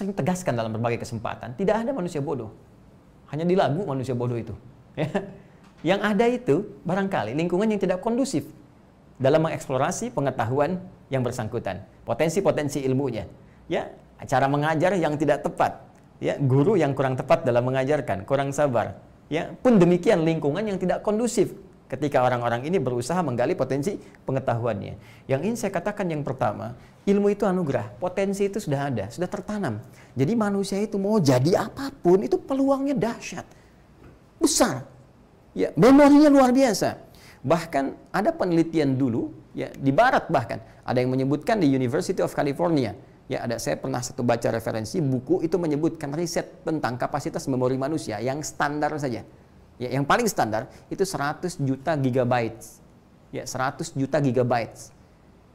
sering tegaskan dalam berbagai kesempatan, tidak ada manusia bodoh. Hanya di lagu manusia bodoh itu. Yang ada itu barangkali lingkungan yang tidak kondusif dalam mengeksplorasi pengetahuan yang bersangkutan, potensi-potensi ilmunya, ya, cara mengajar yang tidak tepat, ya, guru yang kurang tepat dalam mengajarkan, kurang sabar, ya, pun demikian lingkungan yang tidak kondusif ketika orang-orang ini berusaha menggali potensi pengetahuannya. Yang ingin saya katakan yang pertama, ilmu itu anugerah, potensi itu sudah ada, sudah tertanam. Jadi manusia itu mau jadi apapun itu peluangnya dahsyat, besar, ya, memorinya luar biasa. Bahkan ada penelitian dulu, ya, di Barat bahkan ada yang menyebutkan di University of California. Ya, saya pernah baca referensi buku itu menyebutkan riset tentang kapasitas memori manusia yang standar saja. Ya, yang paling standar itu 100 juta gigabytes. Ya, 100 juta gigabytes.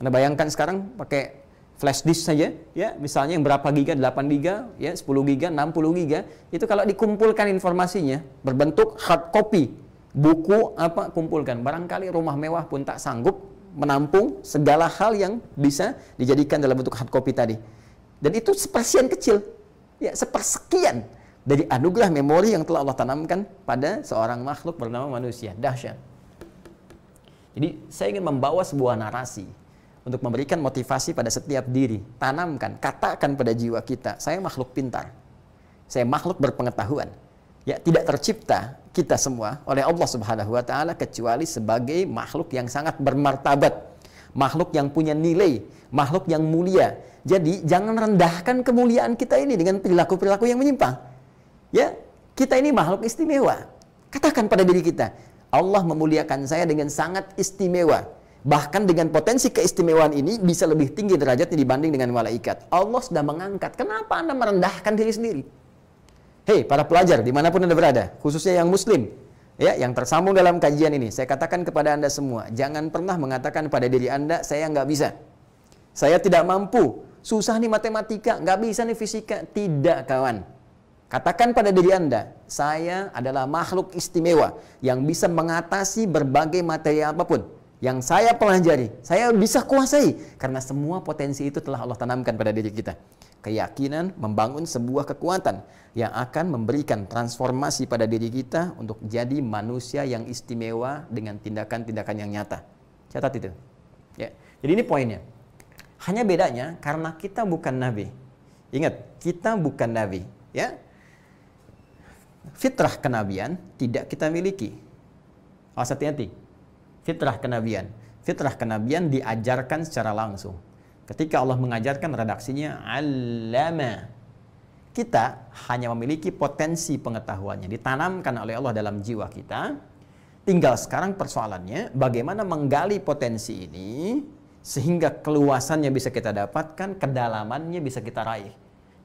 Anda bayangkan sekarang pakai flash disk saja, ya, misalnya yang berapa giga, 8 giga, ya, 10 giga, 60 giga, itu kalau dikumpulkan informasinya berbentuk hard copy, buku apa kumpulkan, barangkali rumah mewah pun tak sanggup menampung segala hal yang bisa dijadikan dalam bentuk hard copy tadi. Dan itu sepersekian kecil, ya, sepersekian dari anugerah memori yang telah Allah tanamkan pada seorang makhluk bernama manusia. Dahsyat. Jadi saya ingin membawa sebuah narasi untuk memberikan motivasi pada setiap diri. Tanamkan, katakan pada jiwa kita, saya makhluk pintar, saya makhluk berpengetahuan. Ya, tidak tercipta kita semua oleh Allah Subhanahu wa taala kecuali sebagai makhluk yang sangat bermartabat, makhluk yang punya nilai, makhluk yang mulia. Jadi jangan rendahkan kemuliaan kita ini dengan perilaku-perilaku yang menyimpang. Ya, kita ini makhluk istimewa. Katakan pada diri kita, Allah memuliakan saya dengan sangat istimewa. Bahkan dengan potensi keistimewaan ini bisa lebih tinggi derajatnya dibanding dengan malaikat. Allah sudah mengangkat. Kenapa Anda merendahkan diri sendiri? Hei, para pelajar dimanapun Anda berada, khususnya yang muslim, ya, yang tersambung dalam kajian ini, saya katakan kepada Anda semua, jangan pernah mengatakan pada diri Anda, saya nggak bisa, saya tidak mampu, susah nih matematika, nggak bisa nih fisika. Tidak, kawan. Katakan pada diri Anda, saya adalah makhluk istimewa yang bisa mengatasi berbagai materi apapun yang saya pelajari, saya bisa kuasai karena semua potensi itu telah Allah tanamkan pada diri kita. Keyakinan membangun sebuah kekuatan yang akan memberikan transformasi pada diri kita untuk jadi manusia yang istimewa dengan tindakan-tindakan yang nyata. Catat itu. Ya. Jadi ini poinnya. Hanya bedanya karena kita bukan nabi. Ingat, kita bukan nabi, ya. Fitrah kenabian tidak kita miliki. Awas hati-hati. Fitrah kenabian diajarkan secara langsung. Ketika Allah mengajarkan redaksinya allama. Kita hanya memiliki potensi pengetahuannya ditanamkan oleh Allah dalam jiwa kita. Tinggal sekarang persoalannya bagaimana menggali potensi ini sehingga keluasannya bisa kita dapatkan, kedalamannya bisa kita raih.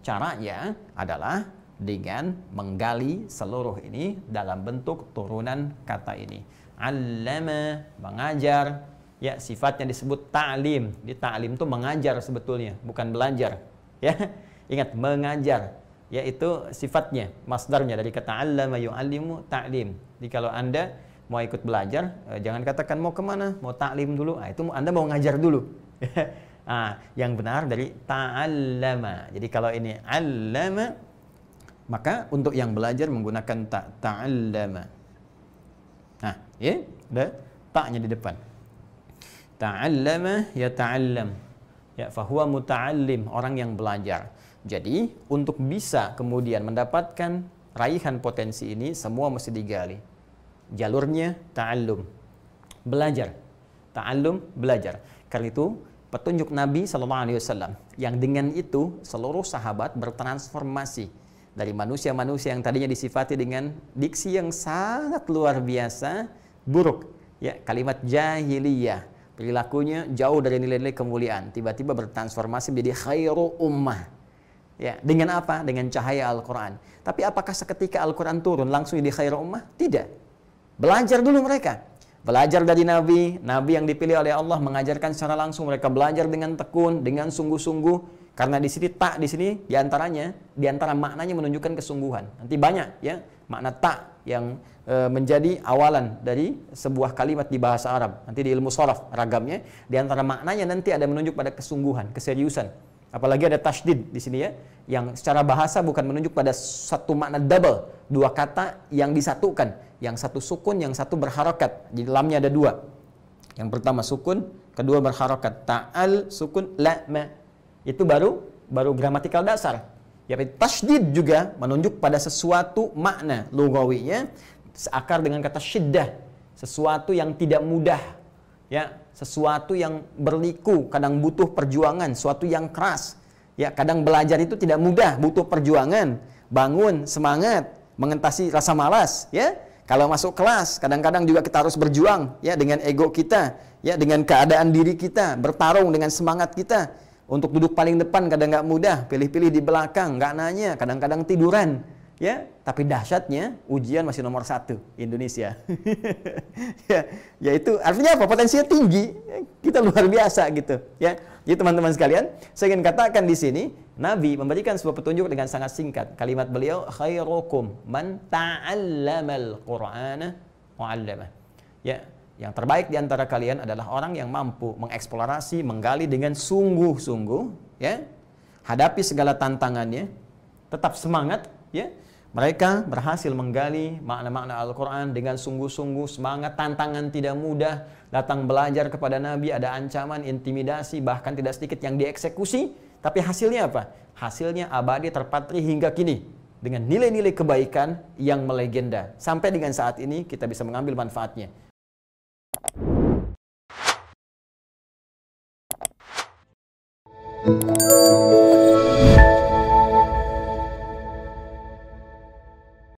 Caranya adalah dengan menggali seluruh ini dalam bentuk turunan kata ini. Allama, mengajar, ya, sifatnya disebut ta'lim. Di ta'lim itu mengajar sebetulnya, bukan belajar. Ya, ingat, mengajar, yaitu sifatnya, masdarnya dari kata allama yu'allimu ta'lim. Jadi kalau Anda mau ikut belajar, jangan katakan mau kemana, mau ta'lim dulu. Itu Anda mau ngajar dulu. Yang benar dari ta'allama. Jadi kalau ini allama, maka untuk yang belajar menggunakan ta'allama. Nah, ya, ada ta'nya di depan. Ta'allama ya ta'allam. Ya, fahuwa muta'allim, orang yang belajar. Jadi, untuk bisa kemudian mendapatkan raihan potensi ini, semua mesti digali. Jalurnya ta'allum. Belajar. Ta'allum, belajar. Karena itu, petunjuk Nabi SAW, yang dengan itu seluruh sahabat bertransformasi. Dari manusia-manusia yang tadinya disifati dengan diksi yang sangat luar biasa, buruk, ya, kalimat jahiliyah, perilakunya jauh dari nilai-nilai kemuliaan, tiba-tiba bertransformasi menjadi khairu ummah. Ya, dengan apa? Dengan cahaya Al-Quran. Tapi apakah seketika Al-Quran turun langsung jadi khairu ummah? Tidak. Belajar dulu mereka. Belajar dari Nabi yang dipilih oleh Allah mengajarkan secara langsung. Mereka belajar dengan tekun, dengan sungguh-sungguh. Karena di sini tak di sini di antara maknanya menunjukkan kesungguhan. Nanti banyak, ya, makna tak yang menjadi awalan dari sebuah kalimat di bahasa Arab. Nanti di ilmu sharaf ragamnya di antara maknanya nanti ada menunjuk pada kesungguhan, keseriusan. Apalagi ada tasydid di sini ya, yang secara bahasa bukan menunjuk pada satu makna double, dua kata yang disatukan, yang satu sukun, yang satu berharokat. Di dalamnya ada dua. Yang pertama sukun, kedua berharokat. Ta'al sukun, la ma. Itu baru gramatikal dasar. Ya, tasydid juga menunjuk pada sesuatu makna lugawinya seakar dengan kata syiddah, sesuatu yang tidak mudah. Ya, sesuatu yang berliku, kadang butuh perjuangan, sesuatu yang keras. Ya, kadang belajar itu tidak mudah, butuh perjuangan, bangun, semangat, mengatasi rasa malas, ya. Kalau masuk kelas, kadang-kadang juga kita harus berjuang, ya, dengan ego kita, ya, dengan keadaan diri kita, bertarung dengan semangat kita. Untuk duduk paling depan kadang nggak mudah, pilih-pilih di belakang, nggak nanya, kadang-kadang tiduran. Ya, tapi dahsyatnya ujian masih nomor 1 Indonesia. Ya, itu artinya apa? Potensinya tinggi. Kita luar biasa gitu. Ya, jadi teman-teman sekalian, saya ingin katakan di sini, Nabi memberikan sebuah petunjuk dengan sangat singkat. Kalimat beliau, khairukum man ta'allamal Qur'ana wa 'allamah. Ya, yang terbaik di antara kalian adalah orang yang mampu mengeksplorasi, menggali dengan sungguh-sungguh, ya. Hadapi segala tantangannya, tetap semangat, ya. Mereka berhasil menggali makna-makna Al-Quran dengan sungguh-sungguh, semangat, tantangan tidak mudah, datang belajar kepada Nabi, ada ancaman, intimidasi, bahkan tidak sedikit yang dieksekusi, tapi hasilnya apa? Hasilnya abadi terpatri hingga kini, dengan nilai-nilai kebaikan yang melegenda. Sampai dengan saat ini kita bisa mengambil manfaatnya.